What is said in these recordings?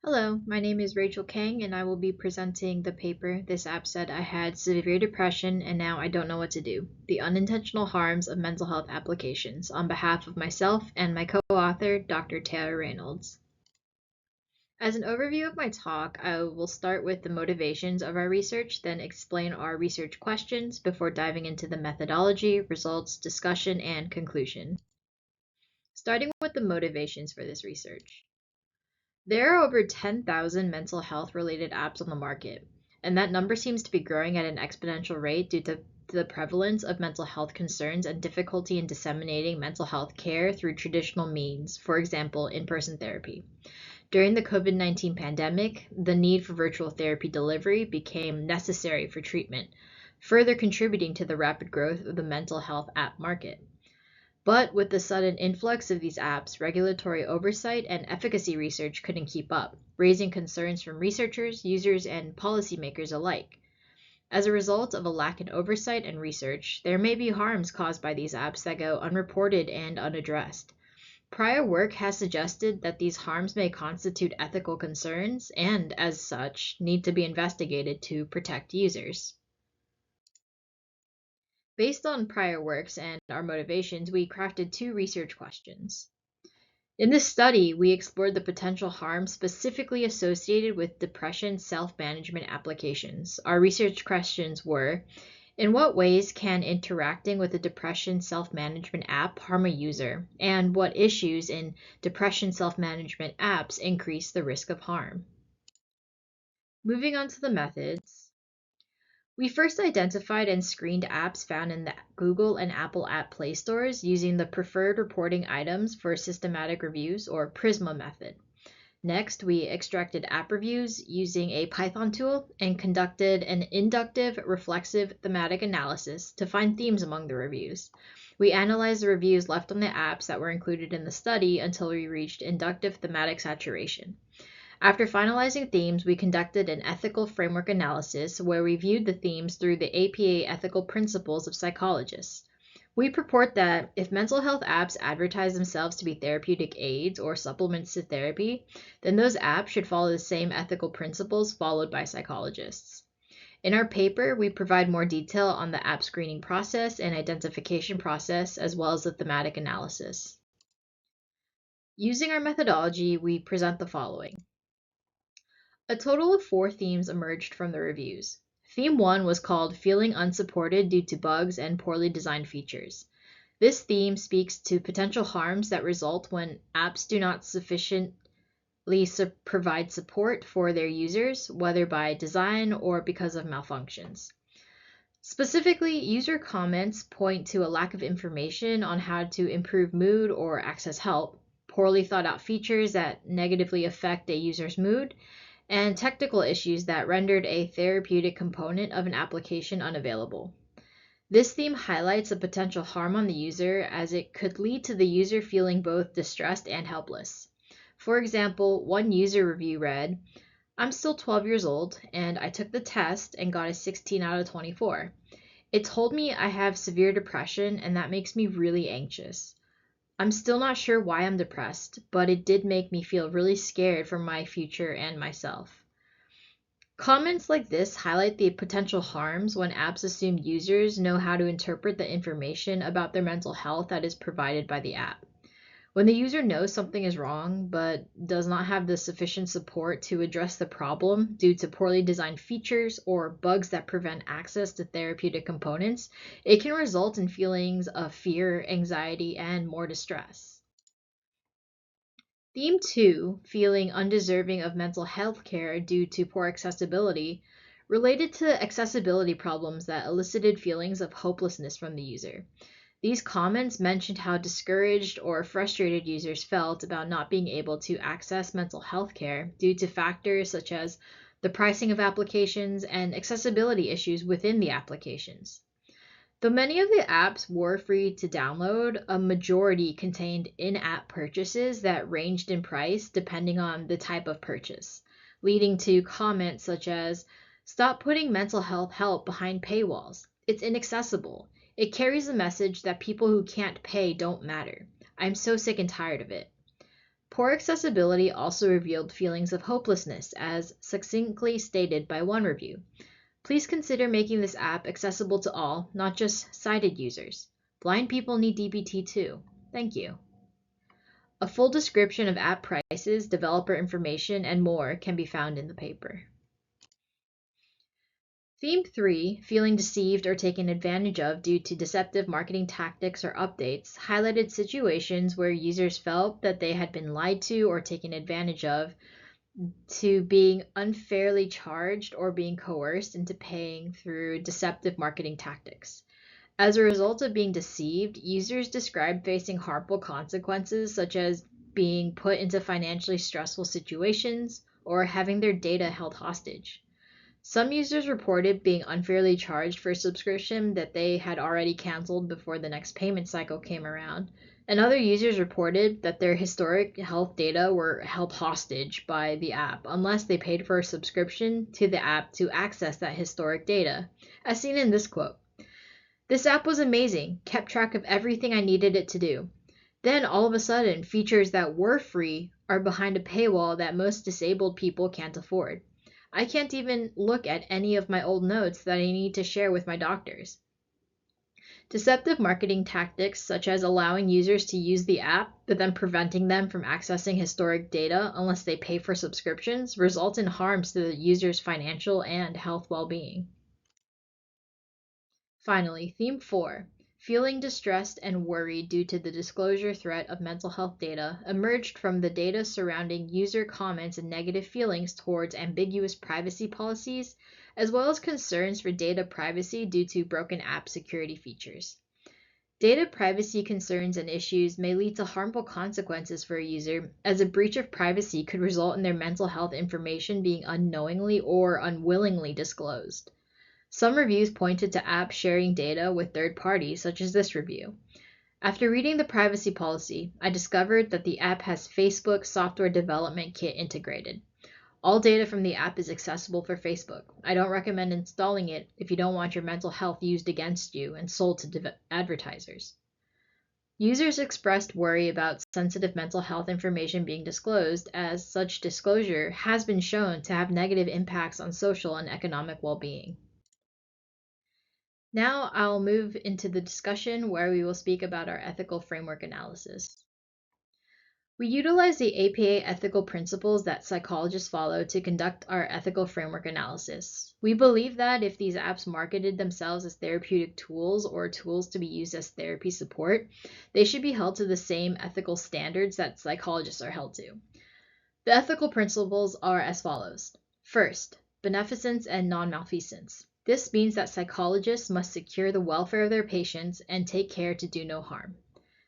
Hello, my name is Rachel Kang, and I will be presenting the paper "This app said I had severe depression and now I don't know what to do: The Unintentional Harms of Mental Health Applications" on behalf of myself and my co-author, Dr. Taylor Reynolds. As an overview of my talk, I will start with the motivations of our research, then explain our research questions before diving into the methodology, results, discussion, and conclusion. Starting with the motivations for this research. There are over 10,000 mental health related apps on the market, and that number seems to be growing at an exponential rate due to the prevalence of mental health concerns and difficulty in disseminating mental health care through traditional means, for example, in-person therapy. During the COVID-19 pandemic, the need for virtual therapy delivery became necessary for treatment, further contributing to the rapid growth of the mental health app market. But with the sudden influx of these apps, regulatory oversight and efficacy research couldn't keep up, raising concerns from researchers, users, and policymakers alike. As a result of a lack in oversight and research, there may be harms caused by these apps that go unreported and unaddressed. Prior work has suggested that these harms may constitute ethical concerns and, as such, need to be investigated to protect users. Based on prior works and our motivations, we crafted two research questions. In this study, we explored the potential harms specifically associated with depression self-management applications. Our research questions were: in what ways can interacting with a depression self-management app harm a user? And what issues in depression self-management apps increase the risk of harm? Moving on to the methods. We first identified and screened apps found in the Google and Apple App Play stores using the Preferred Reporting Items for Systematic Reviews, or PRISMA method. Next, we extracted app reviews using a Python tool and conducted an inductive, reflexive thematic analysis to find themes among the reviews. We analyzed the reviews left on the apps that were included in the study until we reached inductive thematic saturation. After finalizing themes, we conducted an ethical framework analysis where we viewed the themes through the APA ethical principles of psychologists. We purport that if mental health apps advertise themselves to be therapeutic aids or supplements to therapy, then those apps should follow the same ethical principles followed by psychologists. In our paper, we provide more detail on the app screening process and identification process, as well as the thematic analysis. Using our methodology, we present the following. A total of 4 themes emerged from the reviews. Theme 1 was called "Feeling Unsupported Due to Bugs and Poorly Designed Features." This theme speaks to potential harms that result when apps do not sufficiently provide support for their users, whether by design or because of malfunctions. Specifically, user comments point to a lack of information on how to improve mood or access help, poorly thought out features that negatively affect a user's mood, and technical issues that rendered a therapeutic component of an application unavailable. This theme highlights a potential harm on the user as it could lead to the user feeling both distressed and helpless. For example, one user review read, "I'm still 12 years old and I took the test and got a 16 out of 24. It told me I have severe depression and that makes me really anxious. I'm still not sure why I'm depressed, but it did make me feel really scared for my future and myself." Comments like this highlight the potential harms when apps assume users know how to interpret the information about their mental health that is provided by the app. When the user knows something is wrong but does not have the sufficient support to address the problem due to poorly designed features or bugs that prevent access to therapeutic components, it can result in feelings of fear, anxiety, and more distress. Theme 2, feeling undeserving of mental health care due to poor accessibility, related to accessibility problems that elicited feelings of hopelessness from the user. These comments mentioned how discouraged or frustrated users felt about not being able to access mental health care due to factors such as the pricing of applications and accessibility issues within the applications. Though many of the apps were free to download, a majority contained in-app purchases that ranged in price depending on the type of purchase, leading to comments such as, "Stop putting mental health help behind paywalls. It's inaccessible. It carries a message that people who can't pay don't matter. I'm so sick and tired of it." Poor accessibility also revealed feelings of hopelessness, as succinctly stated by one review. Please consider making this app accessible to all, not just sighted users. Blind people need DBT too. Thank you. A full description of app prices, developer information, and more can be found in the paper. Theme 3, feeling deceived or taken advantage of due to deceptive marketing tactics or updates, highlighted situations where users felt that they had been lied to or taken advantage of, to being unfairly charged or being coerced into paying through deceptive marketing tactics. As a result of being deceived, users described facing harmful consequences such as being put into financially stressful situations or having their data held hostage. Some users reported being unfairly charged for a subscription that they had already canceled before the next payment cycle came around, and other users reported that their historic health data were held hostage by the app unless they paid for a subscription to the app to access that historic data, as seen in this quote. This app was amazing, kept track of everything I needed it to do. Then all of a sudden, features that were free are behind a paywall that most disabled people can't afford. I can't even look at any of my old notes that I need to share with my doctors. Deceptive marketing tactics, such as allowing users to use the app, but then preventing them from accessing historic data unless they pay for subscriptions, result in harms to the user's financial and health well-being. Finally, Theme 4, feeling distressed and worried due to the disclosure threat of mental health data, emerged from the data surrounding user comments and negative feelings towards ambiguous privacy policies, as well as concerns for data privacy due to broken app security features. Data privacy concerns and issues may lead to harmful consequences for a user, as a breach of privacy could result in their mental health information being unknowingly or unwillingly disclosed. Some reviews pointed to apps sharing data with third parties, such as this review. After reading the privacy policy, I discovered that the app has Facebook Software Development Kit integrated. All data from the app is accessible for Facebook. I don't recommend installing it if you don't want your mental health used against you and sold to advertisers. Users expressed worry about sensitive mental health information being disclosed, as such disclosure has been shown to have negative impacts on social and economic well-being. Now I'll move into the discussion where we will speak about our ethical framework analysis. We utilize the APA ethical principles that psychologists follow to conduct our ethical framework analysis. We believe that if these apps marketed themselves as therapeutic tools or tools to be used as therapy support, they should be held to the same ethical standards that psychologists are held to. The ethical principles are as follows. First, beneficence and non-malfeasance. This means that psychologists must secure the welfare of their patients and take care to do no harm.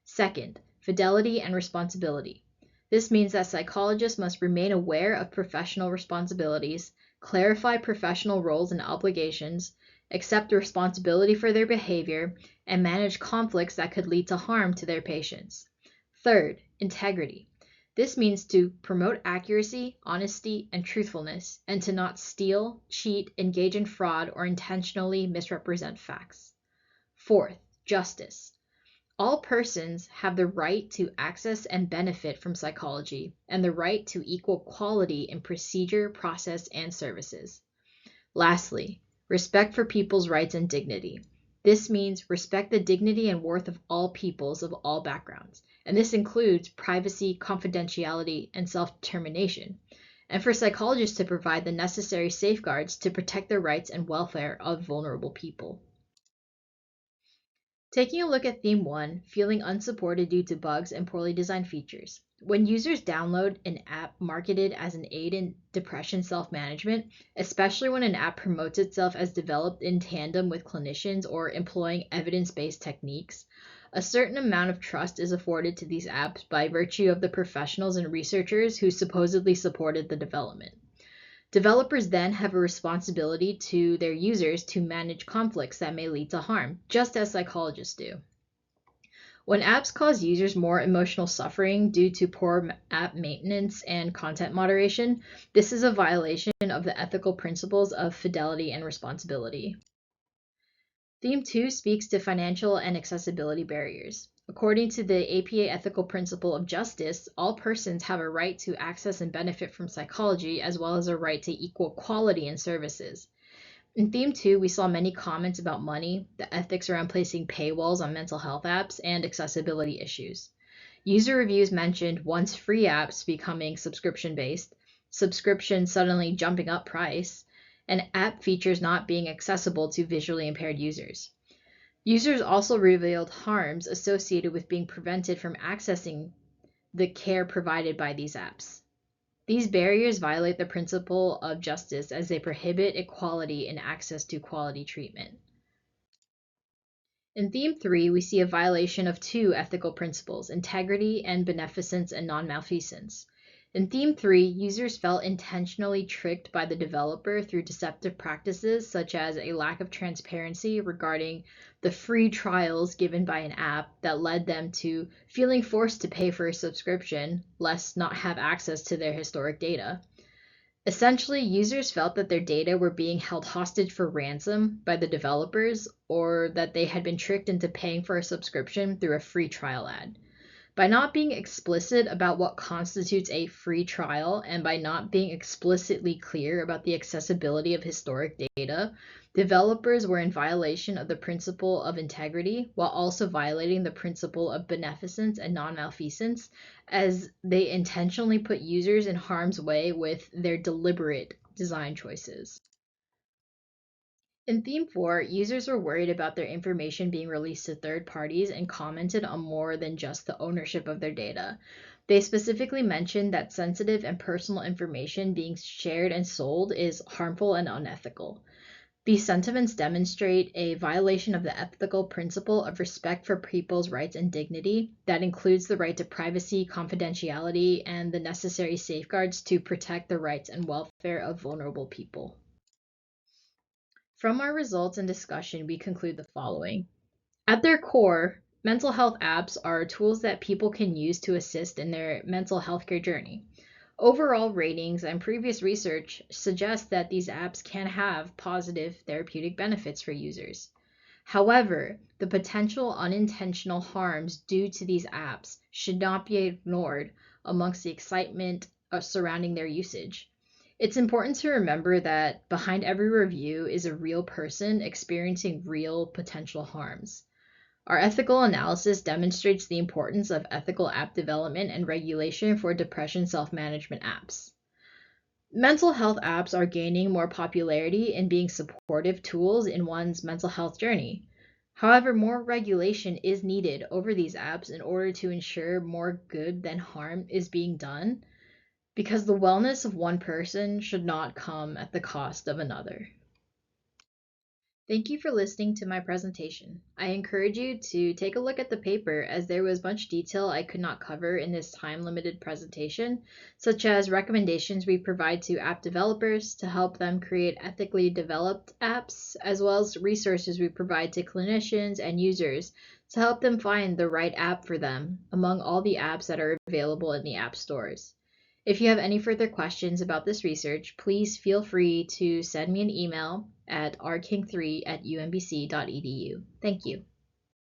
Second, fidelity and responsibility. This means that psychologists must remain aware of professional responsibilities, clarify professional roles and obligations, accept responsibility for their behavior, and manage conflicts that could lead to harm to their patients. Third, integrity. This means to promote accuracy, honesty, and truthfulness, and to not steal, cheat, engage in fraud, or intentionally misrepresent facts. Fourth, justice. All persons have the right to access and benefit from psychology, and the right to equal quality in procedure, process, and services. Lastly, respect for people's rights and dignity. This means respect the dignity and worth of all peoples of all backgrounds, and this includes privacy, confidentiality, and self-determination, and for psychologists to provide the necessary safeguards to protect the rights and welfare of vulnerable people. Taking a look at Theme 1, feeling unsupported due to bugs and poorly designed features. When users download an app marketed as an aid in depression self-management, especially when an app promotes itself as developed in tandem with clinicians or employing evidence-based techniques, a certain amount of trust is afforded to these apps by virtue of the professionals and researchers who supposedly supported the development. Developers then have a responsibility to their users to manage conflicts that may lead to harm, just as psychologists do. When apps cause users more emotional suffering due to poor app maintenance and content moderation, this is a violation of the ethical principles of fidelity and responsibility. Theme 2 speaks to financial and accessibility barriers. According to the APA ethical principle of justice, all persons have a right to access and benefit from psychology, as well as a right to equal quality in services. In theme 2, we saw many comments about money, the ethics around placing paywalls on mental health apps, and accessibility issues. User reviews mentioned once free apps becoming subscription-based, subscriptions suddenly jumping up price, and app features not being accessible to visually impaired users. Users also revealed harms associated with being prevented from accessing the care provided by these apps. These barriers violate the principle of justice as they prohibit equality in access to quality treatment. In theme 3, we see a violation of two ethical principles, integrity and beneficence and non-malfeasance. In theme 3, users felt intentionally tricked by the developer through deceptive practices such as a lack of transparency regarding the free trials given by an app that led them to feeling forced to pay for a subscription, lest not have access to their historic data. Essentially, users felt that their data were being held hostage for ransom by the developers, or that they had been tricked into paying for a subscription through a free trial ad. By not being explicit about what constitutes a free trial, and by not being explicitly clear about the accessibility of historic data, developers were in violation of the principle of integrity while also violating the principle of beneficence and non-malfeasance, as they intentionally put users in harm's way with their deliberate design choices. In theme 4, users were worried about their information being released to third parties and commented on more than just the ownership of their data. They specifically mentioned that sensitive and personal information being shared and sold is harmful and unethical. These sentiments demonstrate a violation of the ethical principle of respect for people's rights and dignity that includes the right to privacy, confidentiality, and the necessary safeguards to protect the rights and welfare of vulnerable people. From our results and discussion, we conclude the following. At their core, mental health apps are tools that people can use to assist in their mental health care journey. Overall ratings and previous research suggest that these apps can have positive therapeutic benefits for users. However, the potential unintentional harms due to these apps should not be ignored amongst the excitement surrounding their usage. It's important to remember that behind every review is a real person experiencing real potential harms. Our ethical analysis demonstrates the importance of ethical app development and regulation for depression self-management apps. Mental health apps are gaining more popularity in being supportive tools in one's mental health journey. However, more regulation is needed over these apps in order to ensure more good than harm is being done, because the wellness of one person should not come at the cost of another. Thank you for listening to my presentation. I encourage you to take a look at the paper as there was much detail I could not cover in this time-limited presentation, such as recommendations we provide to app developers to help them create ethically developed apps, as well as resources we provide to clinicians and users to help them find the right app for them among all the apps that are available in the app stores. If you have any further questions about this research, please feel free to send me an email at rking3@umbc.edu. Thank you.